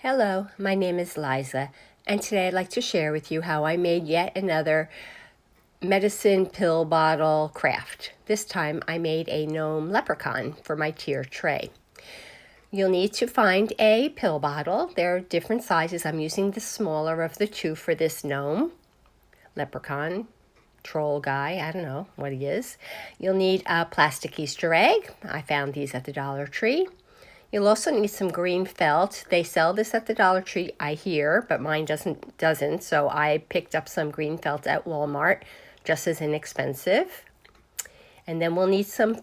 Hello, my name is Liza, and today I'd like to share with you how I made yet another medicine pill bottle craft. This time I made a gnome leprechaun for my tier tray. You'll need to find a pill bottle. There are different sizes. I'm using the smaller of the two for this gnome, leprechaun, troll guy, I don't know what he is. You'll need a plastic Easter egg. I found these at the DollarTree. You'll also need some green felt. They sell this at the DollarTree, I hear, but mine doesn't. So I picked up some green felt at Walmart, just as inexpensive. And then we'll need some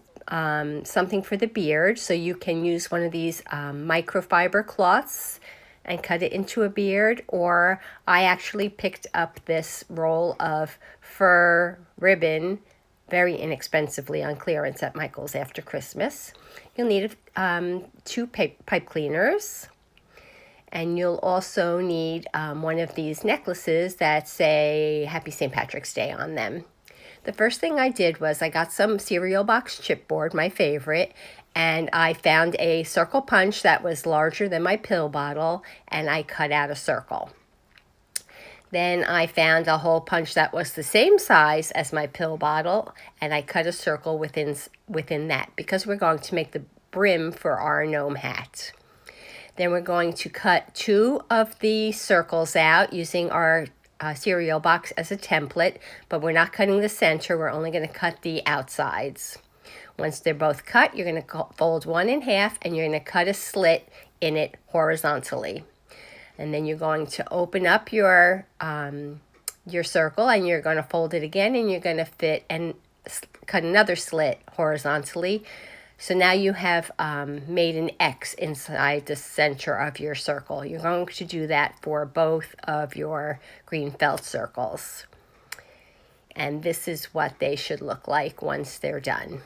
something for the beard. So you can use one of these microfiber cloths and cut it into a beard. Or I actually picked up this roll of fur ribbon very inexpensively on clearance at Michael's after Christmas. You'll need two pipe cleaners, and you'll also need one of these necklaces that say Happy St. Patrick's Day on them. The first thing I did was I got some cereal box chipboard, my favorite, and I found a circle punch that was larger than my pill bottle, and I cut out a circle. Then I found a hole punch that was the same size as my pill bottle, and I cut a circle within that because we're going to make the brim for our gnome hat. Then we're going to cut two of the circles out using our cereal box as a template, but we're not cutting the center. We're only going to cut the outsides. Once they're both cut, you're going to fold one in half, and you're going to cut a slit in it horizontally. And then you're going to open up your circle, and you're going to fold it again, and you're going to fit and cut another slit horizontally. So now you have made an X inside the center of your circle. You're going to do that for both of your green felt circles. And this is what they should look like once they're done.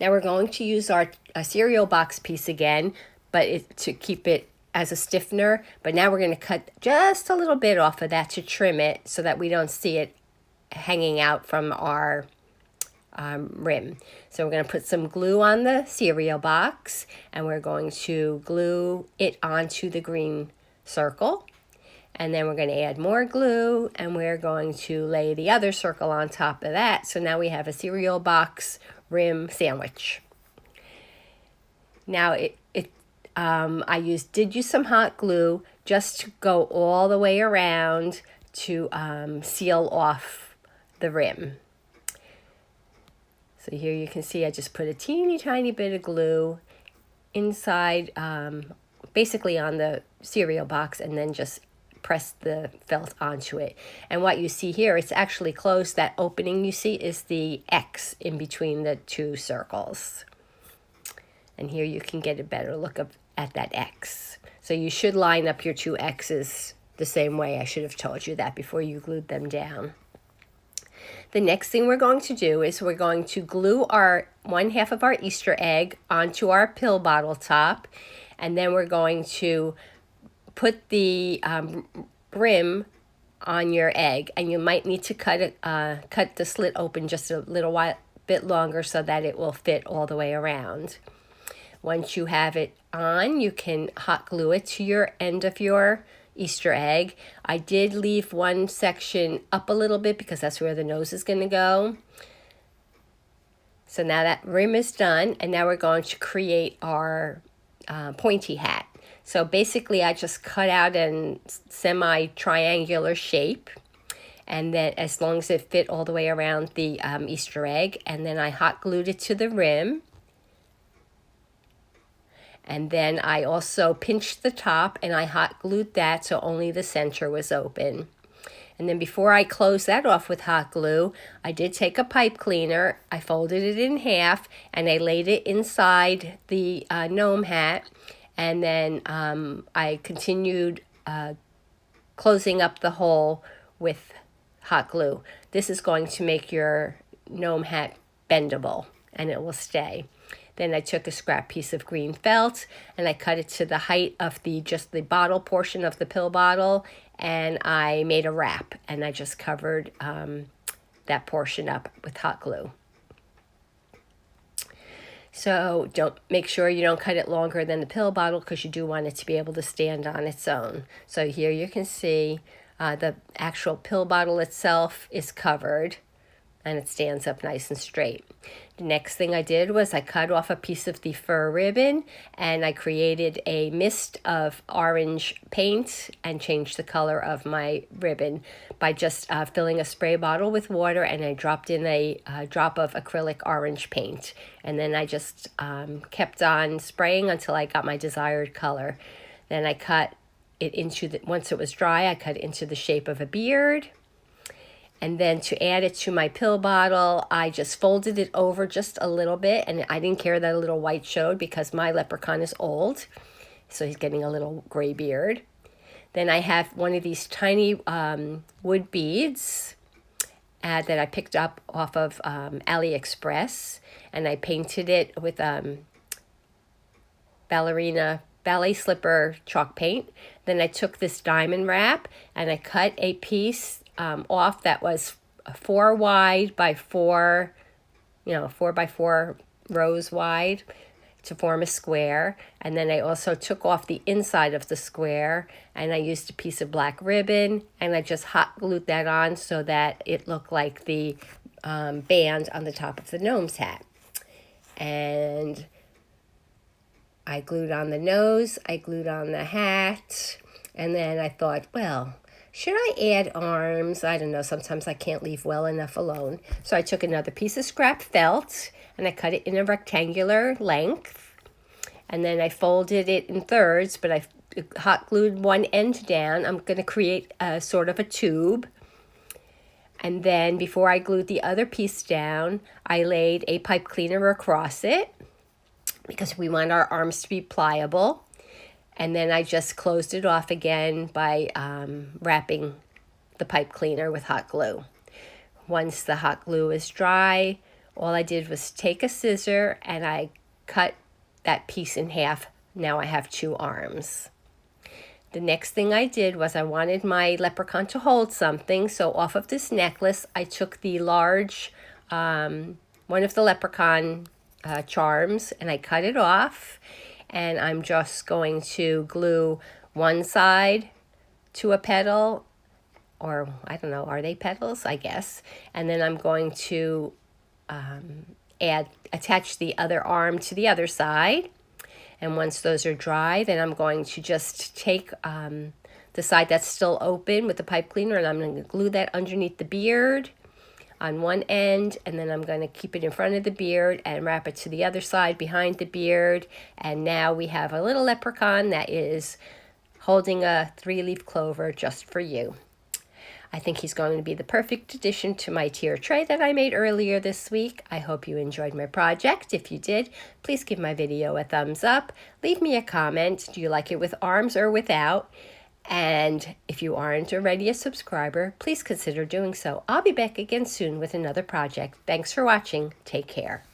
Now we're going to use our cereal box piece again, but to keep it as a stiffener, but now we're going to cut just a little bit off of that to trim it so that we don't see it hanging out from our rim. So we're going to put some glue on the cereal box, and we're going to glue it onto the green circle, and then we're going to add more glue, and we're going to lay the other circle on top of that. So now we have a cereal box rim sandwich. Now I did use some hot glue just to go all the way around to seal off the rim. So here you can see I just put a teeny tiny bit of glue inside, basically on the cereal box, and then just press the felt onto it. And what you see here, it's actually closed. That opening you see is the X in between the two circles. And here you can get a better look at that X. So you should line up your two X's the same way. I should have told you that before you glued them down. The next thing we're going to do is we're going to glue our one half of our Easter egg onto our pill bottle top, and then we're going to put the brim on your egg, and you might need to cut the slit open just a little bit longer so that it will fit all the way around. Once you have it on, you can hot glue it to your end of your Easter egg. I did leave one section up a little bit because that's where the nose is going to go. So now that rim is done, and now we're going to create our pointy hat. So basically I just cut out a semi-triangular shape, and then as long as it fit all the way around the Easter egg, and then I hot glued it to the rim. And then I also pinched the top, and I hot glued that so only the center was open. And then before I closed that off with hot glue, I did take a pipe cleaner, I folded it in half, and I laid it inside the gnome hat. And then I continued closing up the hole with hot glue. This is going to make your gnome hat bendable, and it will stay. Then I took a scrap piece of green felt, and I cut it to the height of just the bottle portion of the pill bottle, and I made a wrap, and I just covered that portion up with hot glue. So make sure you don't cut it longer than the pill bottle because you do want it to be able to stand on its own. So here you can see the actual pill bottle itself is covered and it stands up nice and straight. The next thing I did was I cut off a piece of the fur ribbon and I created a mist of orange paint and changed the color of my ribbon by just filling a spray bottle with water, and I dropped in a drop of acrylic orange paint. And then I just kept on spraying until I got my desired color. Then I cut it into once it was dry, I cut it into the shape of a beard. And then to add it to my pill bottle, I just folded it over just a little bit. And I didn't care that a little white showed because my leprechaun is old. So he's getting a little gray beard. Then I have one of these tiny wood beads that I picked up off of AliExpress. And I painted it with ballet slipper chalk paint. Then I took this diamond wrap and I cut a piece off that was 4 wide by 4, 4 by 4 rows wide to form a square. And then I also took off the inside of the square and I used a piece of black ribbon and I just hot glued that on so that it looked like the band on the top of the gnome's hat. And I glued on the nose, I glued on the hat, and then I thought, well, should I add arms? I don't know. Sometimes I can't leave well enough alone. So I took another piece of scrap felt and I cut it in a rectangular length. And then I folded it in thirds, but I hot glued one end down. I'm going to create a sort of a tube. And then before I glued the other piece down, I laid a pipe cleaner across it because we want our arms to be pliable. And then I just closed it off again by wrapping the pipe cleaner with hot glue. Once the hot glue is dry, all I did was take a scissor and I cut that piece in half. Now I have 2 arms. The next thing I did was I wanted my leprechaun to hold something. So off of this necklace, I took the large, one of the leprechaun charms, and I cut it off. And I'm just going to glue one side to a petal, or I don't know, are they petals? I guess. And then I'm going to attach the other arm to the other side. And once those are dry, then I'm going to just take the side that's still open with the pipe cleaner, and I'm going to glue that underneath the beard on one end, and then I'm going to keep it in front of the beard and wrap it to the other side behind the beard. And now we have a little leprechaun that is holding a 3-leaf clover just for you. I think he's going to be the perfect addition to my tier tray that I made earlier this week. I hope you enjoyed my project. If you did, please give my video a thumbs up. Leave me a comment. Do you like it with arms or without? And if you aren't already a subscriber, please consider doing so. I'll be back again soon with another project. Thanks for watching. Take care.